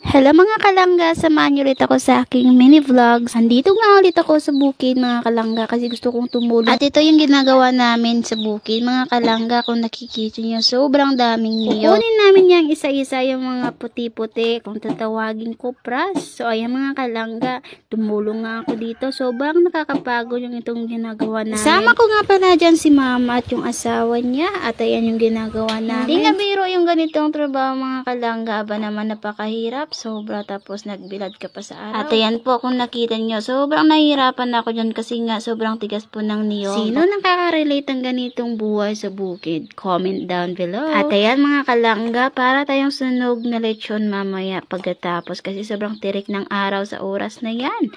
Hello mga kalangga, samahan niyo ulit ako sa aking mini vlogs. Andito nga ulit ako sa bukid mga kalangga kasi gusto kong tumulong. At ito yung ginagawa namin sa bukid mga kalangga, kung nakikita niyo sobrang daming niyog. Kukunin namin yung isa-isa yung mga puti-puti kung tatawagin ko pras. So ayan mga kalangga, tumulong nga ako dito. Sobrang nakakapagod yung itong ginagawa namin. Kasama ko nga pala dyan si mama at yung asawa niya at ayan yung ginagawa namin. Hindi nga biro yung ganitong trabaho mga kalangga, aba naman napakahirap. Sobra, tapos nagbilad ka pa sa araw. At ayan po, kung nakita nyo, sobrang nahihirapan ako dyan kasi nga sobrang tigas po ng niyog. Sino nakaka-relate ang ganitong buhay sa bukid? Comment down below. At ayan mga kalangga, para tayong sunog na lechon mamaya pagkatapos kasi sobrang tirik ng araw sa oras na yan.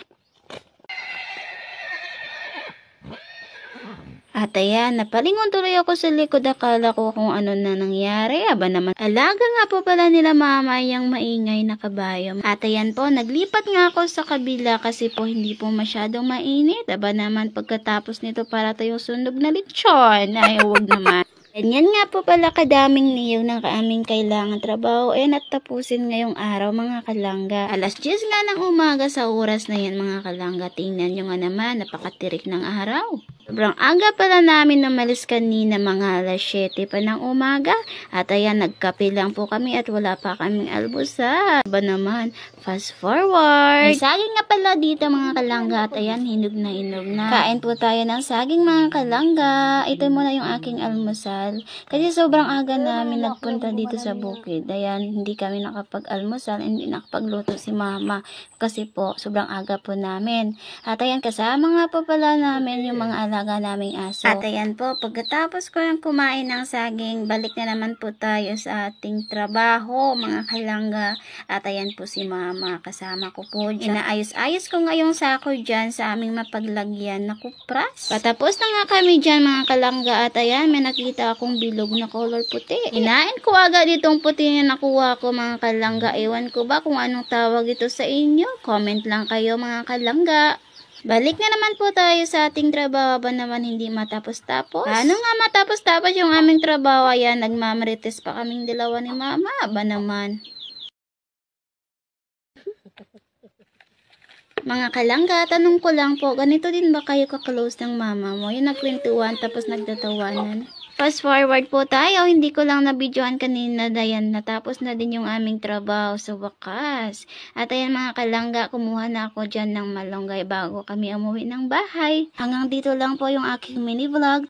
At ayan, napalingon tuloy ako sa likod, akala ko kung ano na nangyari. Aba naman, alaga nga po pala nila mama yung maingay na kabayo. At ayan po, naglipat nga ako sa kabila kasi po hindi po masyadong mainit. Aba naman, pagkatapos nito para tayong sunog na lechon. Ay, huwag naman. Ganyan nga po pala kadaming niyog ng aming kailangan trabaho at tapusin ngayong araw mga kalangga. Alas 10 nga ng umaga sa oras na yan mga kalangga. Tingnan nyo nga naman, napakatirik ng araw. Sobrang aga pala namin umalis kanina mga alas 7 pa ng umaga. At ayan, nagkape lang po kami at wala pa kaming almusal. Ba naman, fast forward. May saging nga pala dito mga kalangga at ayan, hinog na. Kain po tayo ng saging mga kalangga. Ito muna yung aking almusal. Kasi sobrang aga namin nagpunta dito sa bukid. Ayan, hindi kami nakapag-almusal, hindi nakapagluto si mama. Kasi po, sobrang aga po namin. At ayan, kasama nga po pala namin yung mga alaga naming aso. At ayan po, pagkatapos ko lang kumain ng saging, balik na naman po tayo sa ating trabaho, mga kalangga. At ayan po si mama, kasama ko po dyan. Inaayos-ayos ko ngayong sako dyan sa aming mapaglagyan na kupras. Patapos na nga kami dyan mga kalangga at ayan, may nakita akong bilog na color puti. Hinain ko agad itong puti na nakuha ko mga kalangga. Ewan ko ba kung anong tawag ito sa inyo? Comment lang kayo mga kalangga. Balik na naman po tayo sa ating trabaho, ba naman hindi matapos-tapos? Ano nga matapos-tapos yung aming trabaho? Ayan, nagmamarites pa kaming dalawa ni mama, ba naman? Mga kalangga, tanong ko lang po, ganito din ba kayo ka-close ng mama mo? Yung nagkwentuhan tapos nagtatawanan. Fast forward po tayo, hindi ko lang nabidyohan kanina dayan, natapos na din yung aming trabaho sa wakas. At ayan mga kalangga, kumuha na ako dyan ng malunggay bago kami umuwi ng bahay. Hanggang dito lang po yung aking mini vlog.